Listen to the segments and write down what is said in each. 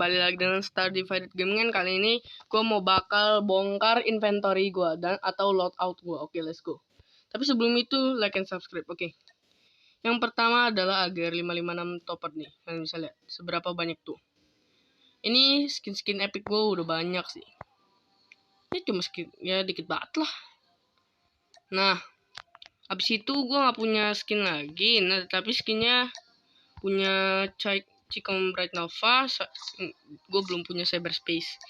kembali lagi dengan Star Divided Gaming. Kali ini gue mau bakal bongkar inventory gue atau loadout gue. Oke, let's go. Tapi sebelum itu like and subscribe. Oke. Yang pertama adalah AGR 556 topper nih. Kalian bisa lihat seberapa banyak tuh. Ini skin epic gue udah banyak sih. Ya cuma skin ya dikit banget lah. Nah, abis itu gue nggak punya skin lagi. Nah, tapi skinnya punya Chicom Bright Nova, gue belum punya Cyberspace.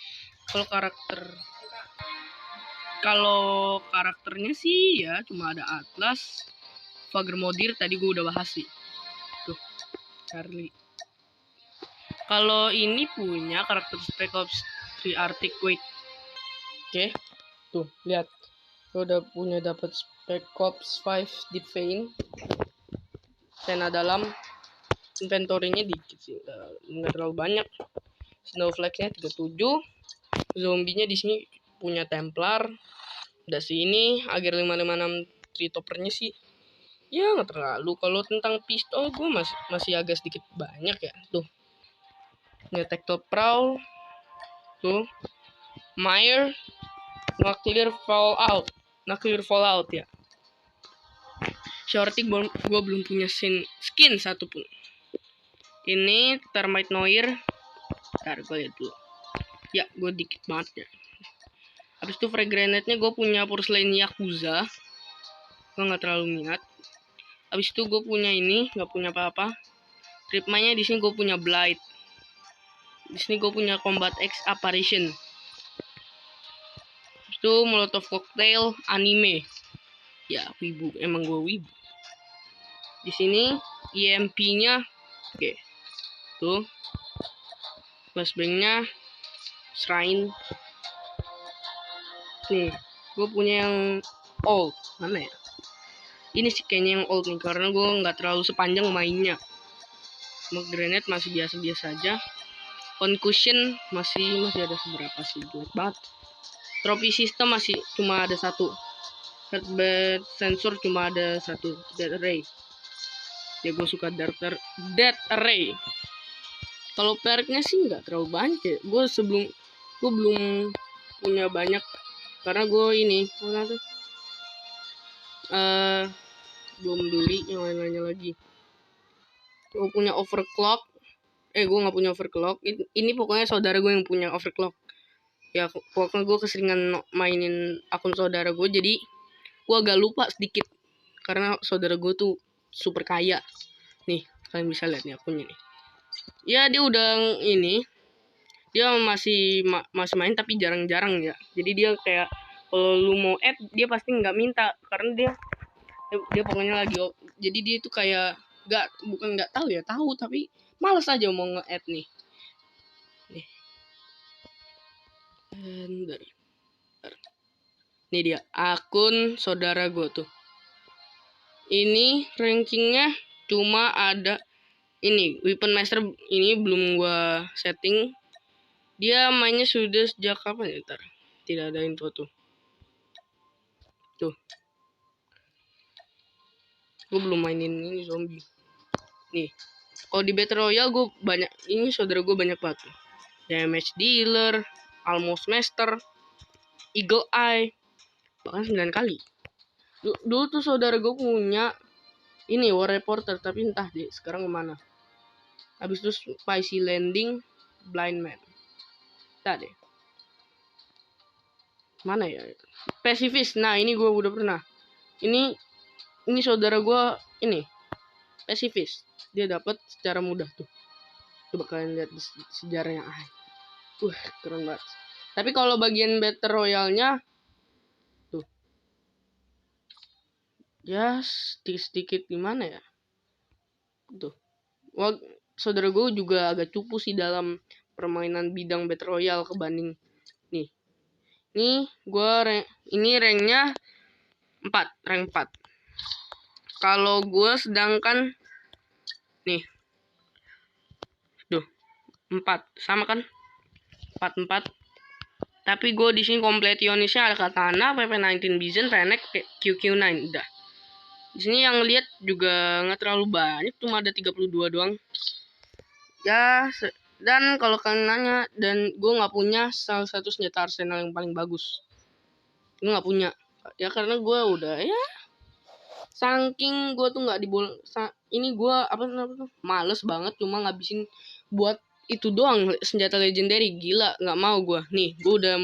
Kalau karakternya sih ya cuma ada Atlas, Fagermodir tadi gue udah bahas sih. Tuh, Charlie. Kalau ini punya karakter Spec Ops 3 Arctic Wait. Oke. Tuh, lihat. Gue udah punya dapat Spec Ops 5 Deep Vein. Sena dalam inventory-nya dikit sih, nggak terlalu banyak. Snowflake-nya 37. Zombinya di sini punya Templar. Udah sini AGR 556 toppernya sih. Ya nggak terlalu. Kalau tentang pistol gue masih agak sedikit banyak ya. Tuh. Ini Tactical Prowl. Tuh. Meyer. Nuclear Fallout ya. Shorty gue belum punya skin satupun. Ini Termite Noir. Ntar gue lihat dulu. Ya, gue dikit banget ya. Habis itu frag grenade-nya gue punya Porcelain Yakuza. Gue nggak terlalu minat. Habis itu gue punya ini, nggak punya apa-apa. Tripmine-nya di sini gue punya Blight. Di sini gue punya Combat X Apparition. Habis itu Molotov Cocktail anime. Ya, wibu. Emang gue wibu. Di sini EMP-nya, oke. Tuh. Flashbang-nya Shrine. Nih, gue punya yang old. Mana ya? Ini sih kayaknya yang old nih, karena gue nggak terlalu sepanjang mainnya. Smoke grenade masih biasa-biasa aja. Concussion masih ada seberapa sih, jelek banget. Trophy system masih cuma ada satu. Heartbeat sensor cuma ada satu. Dead array. Ya gue suka dead array. Kalau perknya sih nggak terlalu banyak ya. Gue belum punya banyak karena gue ini belum beli yang lain-lainnya lagi. Gue punya overclock. Gue nggak punya overclock. Ini pokoknya saudara gue yang punya overclock. Ya pokoknya gue keseringan mainin akun saudara gue, jadi gue agak lupa sedikit karena saudara gue tuh super kaya. Nih kalian bisa lihat nih akunnya nih. Ya dia udah ini. Dia masih main tapi jarang-jarang ya. Jadi dia kayak kalau lu mau add dia pasti nggak minta karena dia pokoknya lagi. Jadi dia tuh kayak bukan nggak tahu ya, tahu tapi malas aja mau nge-add nih. Bentar. Nih dia akun saudara gue tuh. Ini rankingnya cuma ada ini Weapon Master, ini belum gue setting. Dia mainnya sudah sejak kapan ya? Ntar tidak ada info tuh. Tuh. Gue belum mainin ini zombie. Nih. Kalau di Battle Royale gue banyak. Ini saudara gue banyak banget tuh. Damage Dealer, Almost Master, Eagle Eye. Bahkan 9 kali. Dulu tuh saudara gue punya ini War Reporter, tapi entah deh sekarang kemana. Habis itu Spicy Landing, Blind Man. Entah deh. Mana ya? Pacifist. Nah, ini gue udah pernah. Ini saudara gue ini Pacifist. Dia dapat secara mudah tuh. Coba kalian lihat sejarahnya. Keren banget. Tapi kalau bagian Battle Royale-nya tuh. Ya sedikit gimana ya? Tuh. Wah, saudara gue juga agak cupu sih dalam permainan bidang Battle Royale kebanding nih. Ini ini ranknya 4, rank 4. Kalau gue sedangkan nih. Tuh. 4, sama kan? 4. Tapi gue di sini kompletionisnya ada Katana, PP19 Bison, Fennec, QQ9 udah. Di sini yang lihat juga nggak terlalu banyak, cuma ada 32 doang. Ya Dan kalau kalian nanya, dan gue nggak punya salah satu senjata arsenal yang paling bagus. Gue nggak punya. Ya karena gue udah ya saking gue tuh nggak ini gue apa namanya tuh males banget cuma ngabisin buat itu doang senjata legendary. Gila, nggak mau gue. Nih, gue udah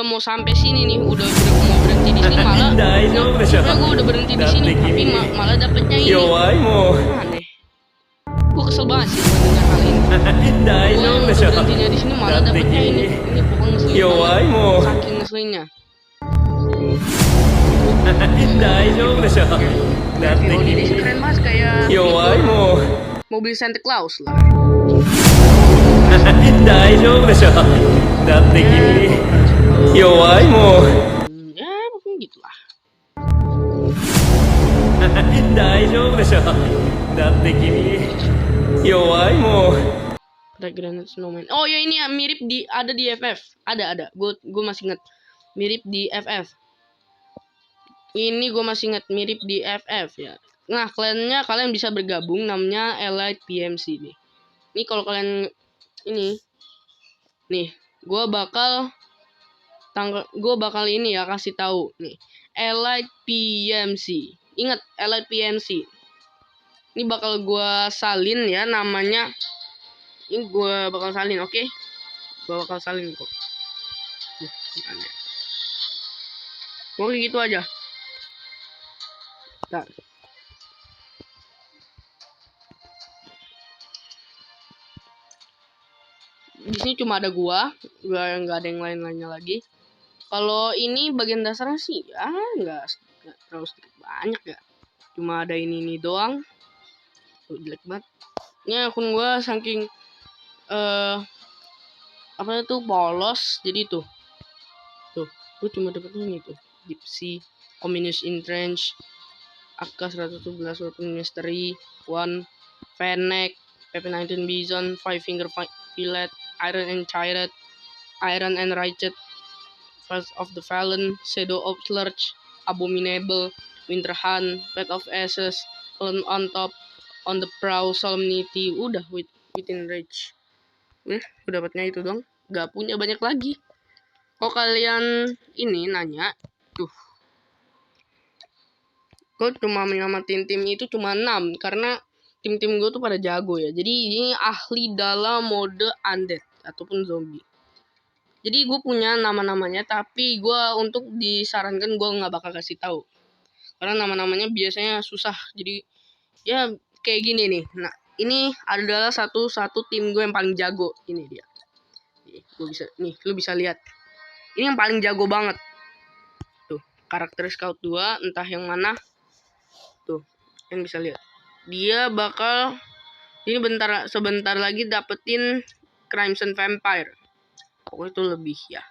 mau sampai sini nih, udah mau berhenti di sini malah. Sebenarnya gue udah berhenti di sini tapi malah dapetnya ini. Aneh. Gue kesel banget sih dengan hal ini. Gue berhentinya di sini malah dapetnya ini. Ini pokoknya ngeselin banget. Saking ngeselinnya. Rodi ini keren banget kayak mobil Santa Claus lah. Ya pokoknya gitulah. Ada Granite Snowman. Oh ya ini ya mirip ada di FF. Ada. Gue masih inget mirip di FF. Ini gue masih inget mirip di FF ya. Nah, kalian bisa bergabung namanya Elite PMC nih. Ini kalau kalian ini nih, gue bakal ini ya kasih tahu nih. Elite PMC. Ingat Elite PMC. Ini bakal gue salin ya namanya. Ini gue bakal salin, oke? Gue bakal salin kok. Oke gitu aja. Bentar. Di sini cuma ada gua nggak ada yang lainnya lagi. Kalau ini bagian dasarnya sih ya nggak terlalu sedikit banyak ya. Cuma ada ini doang. Tuh, jelek banget. Ini akun gua saking apa itu polos jadi tuh gue cuma dapet ini tuh Deep Sea, Communist in Trench, AK-111 Weapon Mystery, One, Fennec, PP-19 Bison, Five Finger Fillet, Iron and Chariot, Iron and Ratchet, First of the Fallen, Shadow of Slurge, Abominable, Winter Hunt, Bed of Ashes, Fallen on Top, On the Prow, Solemnity, udah Within Reach. Gue dapatnya itu dong, gak punya banyak lagi. Kok kalian ini nanya, gue cuma menyelamatin tim itu cuma 6 karena tim-tim gue tuh pada jago ya. Jadi ini ahli dalam mode undead ataupun zombie. Jadi gue punya nama-namanya tapi gue untuk disarankan gue nggak bakal kasih tahu karena nama-namanya biasanya susah. Jadi ya kayak gini nih. Nah ini adalah satu tim gue yang paling jago. Ini dia. Lu bisa lihat. Ini yang paling jago banget. Tuh, karakter Scout 2 entah yang mana. Tuh, kalian bisa lihat. Dia bakal sebentar lagi dapetin Crimson Vampire. Pokoknya itu lebih ya.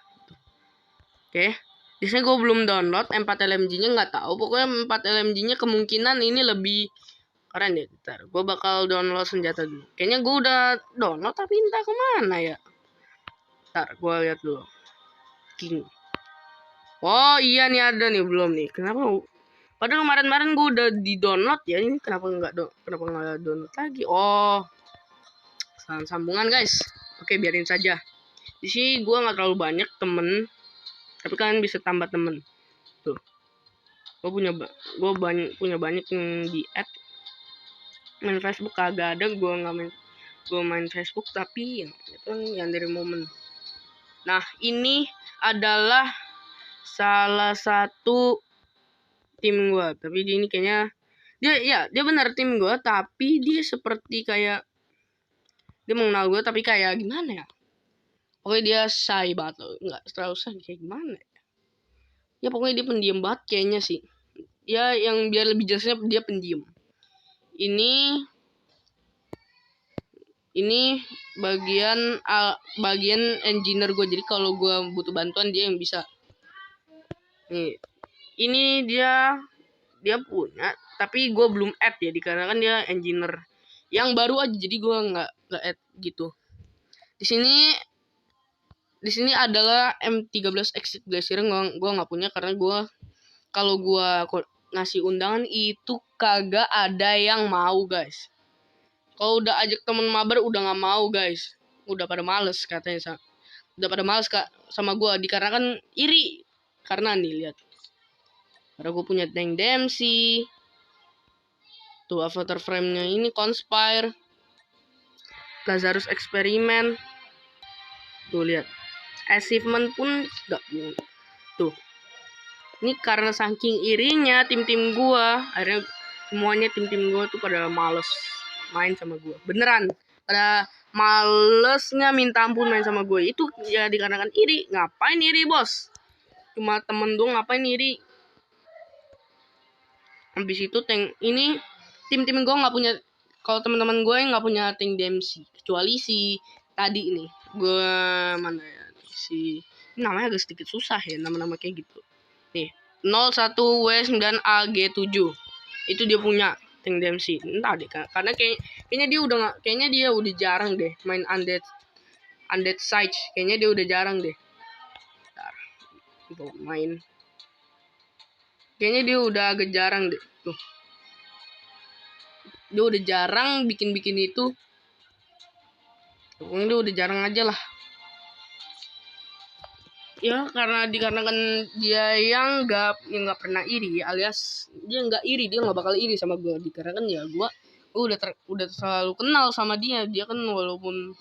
Oke. Di sini gue belum download 4 LMG-nya nggak tahu. Pokoknya 4 LMG-nya kemungkinan ini lebih keren ya. Ntar gue bakal download senjata dulu. Kayaknya gue udah download tapi entah kemana ya. Ntar gue lihat dulu. King. Oh iya nih ada nih belum nih. Kenapa? Padahal kemarin gue udah di download ya. Ini kenapa nggak download lagi? Oh, salah sambungan guys. Oke biarin saja. Di sini gue nggak terlalu banyak temen, tapi kalian bisa tambah temen. Tuh, gue punya banyak yang di add. Main Facebook kagak ada. Gue main Facebook tapi yang dari momen. Nah ini adalah salah satu tim gue, tapi dia ini kayaknya dia benar tim gue, tapi dia seperti kayak dia mengenal gue, tapi kayak gimana ya? Pokoknya dia shy banget, nggak terlalu shy kayak gimana? Ya pokoknya dia pendiam banget kayaknya sih. Ya yang biar lebih jelasnya dia pendiam. Ini bagian engineer gue, jadi kalau gue butuh bantuan dia yang bisa. Nih, ini dia punya, tapi gue belum add ya, dikarenakan dia engineer yang baru aja, jadi gue nggak add gitu. Di sini adalah M13 Exit Glacier, gue nggak punya karena kalau gue ngasih undangan itu kagak ada yang mau guys. Kalau udah ajak temen mabar udah nggak mau guys, udah pada males katanya, udah pada males kak sama gue, dikarenakan iri. Karena nih lihat, karena gue punya tank Dempsey, tuh avatar frame-nya ini Conspire, Lazarus Experiment, tuh lihat, achievement pun gak punya. Tuh, ini karena saking irinya tim-tim gue, akhirnya semuanya tim-tim gue tuh pada males main sama gue, beneran pada malesnya minta ampun main sama gue. Itu ya dikarenakan iri. Ngapain iri bos, cuma temen dong, ngapain iri. Habis itu tank ini tim-tim gue nggak punya, kalau teman-teman gue nggak punya tank Dempsey kecuali si tadi ini. Gue mana ya, si ini namanya agak sedikit susah ya nama-nama kayak gitu nih, 01W9AG7 itu dia punya tank Dempsey. Entah deh karena kayaknya dia udah jarang deh main undead siege, kayaknya dia udah jarang deh. Bentar, untuk main kayaknya dia udah agak jarang deh. Tuh, dia udah jarang bikin itu. Pokoknya dia udah jarang aja lah. Ya dikarenakan dia yang nggak pernah iri, alias dia nggak iri, dia nggak bakal iri sama gue. Dikarenakan ya gue udah selalu kenal sama dia. Dia kan walaupun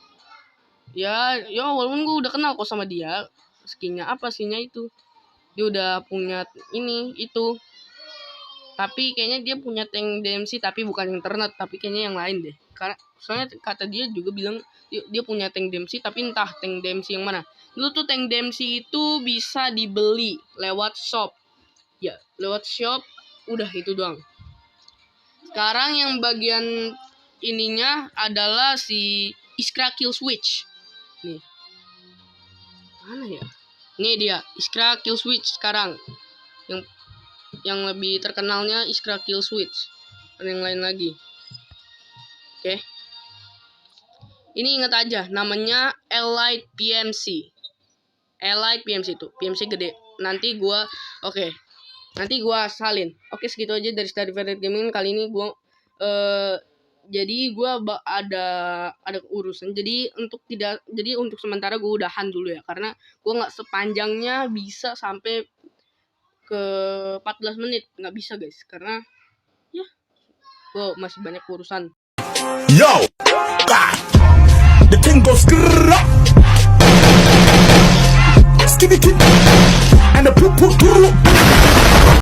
gue udah kenal kok sama dia. Skinnya itu. Dia udah punya ini itu. Tapi kayaknya dia punya tank Dempsey tapi bukan internet, tapi kayaknya yang lain deh. Karena soalnya kata dia juga bilang dia punya tank Dempsey tapi entah tank Dempsey yang mana. Dulu tuh tank Dempsey itu bisa dibeli lewat shop. Ya, lewat shop udah itu doang. Sekarang yang bagian ininya adalah si Iskra Kill Switch. Nih. Mana ya? Ini dia, Iskra Kill Switch sekarang. Yang lebih terkenalnya Iskra Kill Switch. Dan yang lain lagi. Oke. Ini ingat aja, namanya Elite PMC. Elite PMC itu, PMC gede. Nanti gua salin. Oke, segitu aja dari Study Faded Gaming kali ini. Jadi gua ada urusan. Jadi untuk sementara gua udahan dulu ya, karena gua nggak sepanjangnya bisa sampai ke 14 menit, nggak bisa guys, karena ya gua masih banyak urusan. Yo, the thing goes skibidi and the poop